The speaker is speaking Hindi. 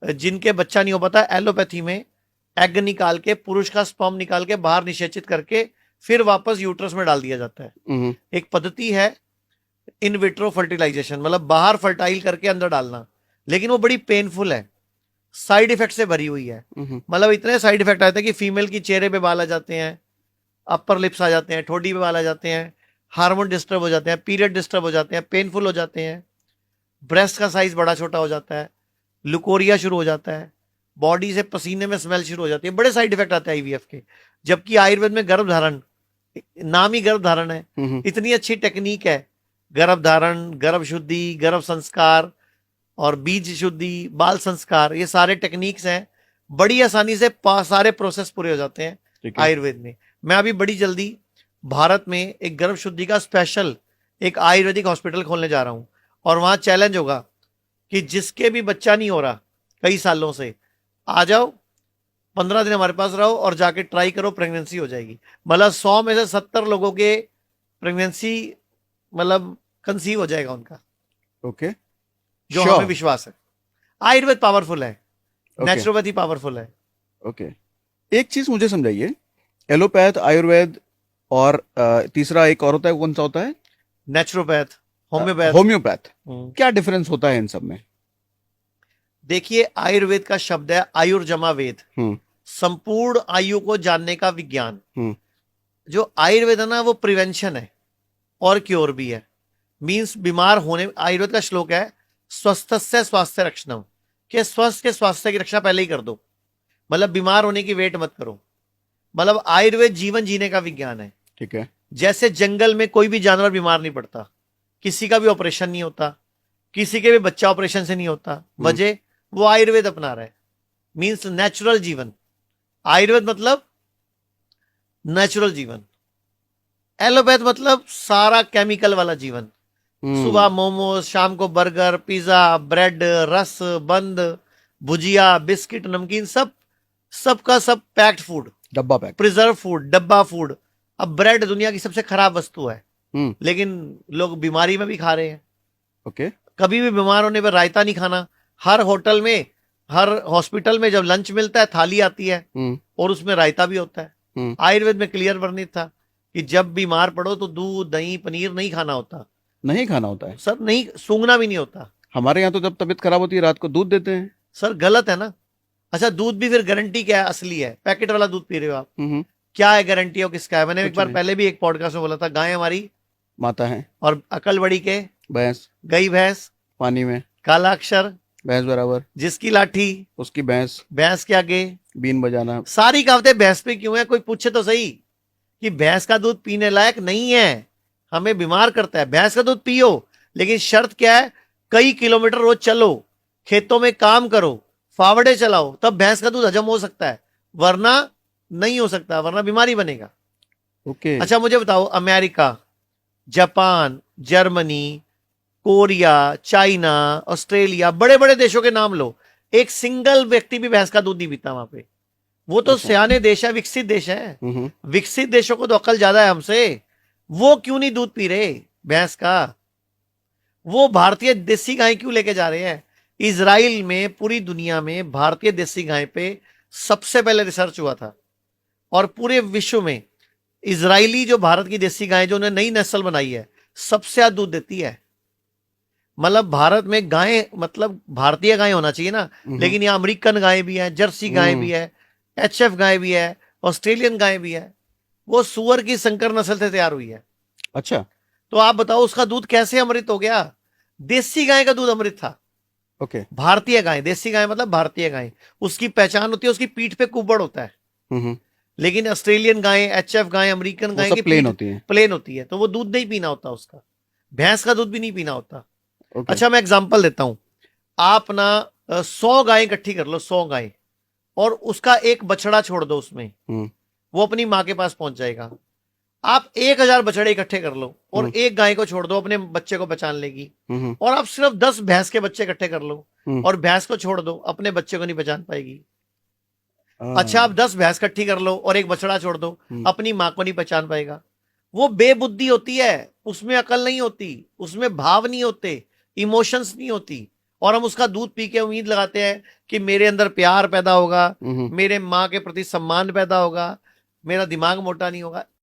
जिनके बच्चा नहीं हो पाता, एलोपैथी में एग निकाल के, पुरुष का स्पर्म निकाल के बाहर निषेचित करके फिर वापस यूट्रस में डाल दिया जाता है। एक पद्धति है इन विट्रो फर्टिलाइजेशन, मतलब बाहर फर्टाइल करके अंदर डालना, लेकिन वो बड़ी पेनफुल है, साइड इफेक्ट से भरी हुई है। मतलब इतने साइड इफेक्ट आते हैं कि फीमेल की चेहरे पे बाल आ जाते हैं, अपर लिप्स आ जाते हैं, ठोडी पे बाल आ जाते हैं, हार्मोन डिस्टर्ब हो जाते हैं, पीरियड डिस्टर्ब हो जाते हैं, पेनफुल हो जाते हैं, ब्रेस्ट का साइज बड़ा छोटा हो जाता है, लुकोरिया शुरू हो जाता है, बॉडी से पसीने में स्मेल शुरू हो जाती है, बड़े साइड इफेक्ट आते हैं आईवीएफ के। जबकि आयुर्वेद में गर्भ धारण, नाम ही गर्भ धारण है, इतनी अच्छी टेक्निक है, गर्भ धारण, गर्भ शुद्धि, गर्भ संस्कार और बीज शुद्धि, बाल संस्कार, ये सारे टेक्निक्स हैं, बड़ी आसानी से सारे प्रोसेस पूरे हो जाते हैं आयुर्वेद में। मैं अभी बड़ी जल्दी भारत में एक गर्भ शुद्धि का स्पेशल एक आयुर्वेदिक हॉस्पिटल खोलने जा रहा हूं, और वहां चैलेंज होगा कि जिसके भी बच्चा नहीं हो रहा कई सालों से, आ जाओ 15 दिन हमारे पास रहो और जाके ट्राई करो, प्रेगनेंसी हो जाएगी। मतलब 100 में से 70 लोगों के प्रेगनेंसी मतलब कंसीव हो जाएगा उनका। ओके, जो हमें विश्वास है। आयुर्वेद पावरफुल है, नेचुरोपैथी पावरफुल है। ओके, एक चीज मुझे समझाइए, एलोपैथ, आयुर्वेद और तीसरा एक और होता है, कौन सा होता है? Naturopath, homeopath. होम्योपैथ, क्या डिफरेंस होता है इन सब में? देखिए, आयुर्वेद का शब्द है आयुर्जमा वेद, संपूर्ण आयु को जानने का विज्ञान। जो आयुर्वेद है ना, वो प्रिवेंशन है और क्योर भी है। मींस बीमार होने, आयुर्वेद का श्लोक है स्वस्थस्य स्वास्थ्य रक्षणम, कि स्वस्थ के स्वास्थ्य की रक्षा पहले ही कर दो, मतलब बीमार होने की वेट मत करो। मतलब आयुर्वेद जीवन जीने का विज्ञान है। ठीक है। जैसे जंगल में कोई भी जानवर बीमार नहीं पड़ता, किसी का भी ऑपरेशन नहीं होता, किसी के भी बच्चा ऑपरेशन से नहीं होता, वजह वो आयुर्वेद अपना रहा है। मींस नेचुरल जीवन, आयुर्वेद मतलब नेचुरल जीवन। एलोपैथ मतलब सारा केमिकल वाला जीवन, सुबह मोमोज, शाम को बर्गर, पिज्जा, ब्रेड, रस, बंद, भुजिया, बिस्किट, नमकीन, सब का सब पैक्ड फूड, डब्बा पैक, प्रिजर्व फूड, डब्बा फूड। अब ब्रेड दुनिया की सबसे खराब वस्तु है, लेकिन लोग बीमारी में भी खा रहे हैं। ओके, कभी भी बीमार होने पर रायता नहीं खाना। हर होटल में, हर हॉस्पिटल में जब लंच मिलता है, थाली आती है और उसमें रायता भी होता है। आयुर्वेद में क्लियर वर्णित था कि जब बीमार पड़ो तो दूध, दही, पनीर नहीं खाना होता। नहीं खाना होता है सर, नहीं, सूंघना भी नहीं होता। हमारे यहाँ तो जब तबीयत खराब होती है रात को दूध देते हैं। सर गलत है ना। अच्छा, दूध भी फिर गारंटी क्या है? असली है, पैकेट वाला दूध पी रहे हो आप, क्या है गारंटी हो किसका है? मैंने एक बार पहले भी एक पॉडकास्ट में बोला था, गाय हमारी माता है और अकल बड़ी के भैंस, गई भैंस पानी में काला अक्षर भैंस बराबर, जिसकी लाठी उसकी भैंस, भैंस के आगे बीन बजाना। सारी कहावतें भैंस पे क्यों है? कोई पूछे तो सही कि भैंस का दूध पीने लायक नहीं है, हमें बीमार करता है। भैंस का दूध पियो, लेकिन शर्त क्या है? कई किलोमीटर रोज चलो, खेतों में काम करो, फावड़े चलाओ, तब भैंस का दूध हजम हो सकता है, वरना नहीं हो सकता, वरना बीमारी बनेगा। ओके। अच्छा, मुझे बताओ, America, Japan, Germany, Korea, China, Australia, बड़े बड़े देशों के नाम लो, एक सिंगल व्यक्ति भी भैंस का दूध नहीं पीता वहां पे। वो तो सियाने देश है, विकसित देश है। विकसित देशों को तो अकल ज्यादा है हमसे, वो क्यों नहीं दूध पी रहे भैंस का? वो भारतीय देसी गाय क्यों लेके जा रहे हैं? इजराइल में, पूरी दुनिया में भारतीय देसी गाय पे सबसे पहले रिसर्च हुआ था, और पूरे विश्व में इजरायली जो भारत की देसी गाय, जो उन्होंने नई नस्ल बनाई है, सबसे ज्यादा दूध देती है। मतलब भारत में गाय, मतलब भारतीय गाय होना चाहिए ना, लेकिन यहाँ अमेरिकन गाय भी है, जर्सी गाय भी है, एचएफ गाय भी है, ऑस्ट्रेलियन गाय भी है। वो सुअर की संकर नस्ल से तैयार हुई है। अच्छा, तो आप बताओ उसका दूध कैसे अमृत हो गया? देसी गाय का दूध अमृत था। ओके। भारतीय गाय, देसी गाय मतलब भारतीय गाय, उसकी पहचान होती है, उसकी पीठ पे कुबड़ होता है। लेकिन ऑस्ट्रेलियन गाय, एचएफ गाय, अमेरिकन गाय की प्लेन होती है, प्लेन होती है, तो वो दूध नहीं पीना होता उसका, भैंस का दूध भी नहीं पीना होता। अच्छा, मैं एग्जांपल देता हूं। आप ना 100 गाय इकट्ठी कर लो, 100 गाय, और उसका एक बछड़ा छोड़ दो उसमें, वो अपनी मां के पास पहुंच जाएगा। आप 1000 बछड़े इकट्ठे कर लो और एक गाय को छोड़ दो, अपने बच्चे को पहचान लेगी। और आप सिर्फ 10 भैंस के बच्चे इकट्ठे कर लो और भैंस को छोड़ दो, अपने बच्चे को नहीं पहचान पाएगी। अच्छा, आप 10 भैंस इकट्ठी कर लो और एक बछड़ा छोड़ दो, अपनी मां को नहीं पहचान पाएगा। वो बेबुद्धि होती है, उसमें अकल नहीं होती, उसमें भाव नहीं होते, इमोशंस नहीं होती, और हम उसका दूध पी के उम्मीद लगाते हैं कि मेरे अंदर प्यार पैदा होगा, हम्म, मेरे माँ के प्रति सम्मान पैदा होगा, मेरा दिमाग मोटा नहीं होगा।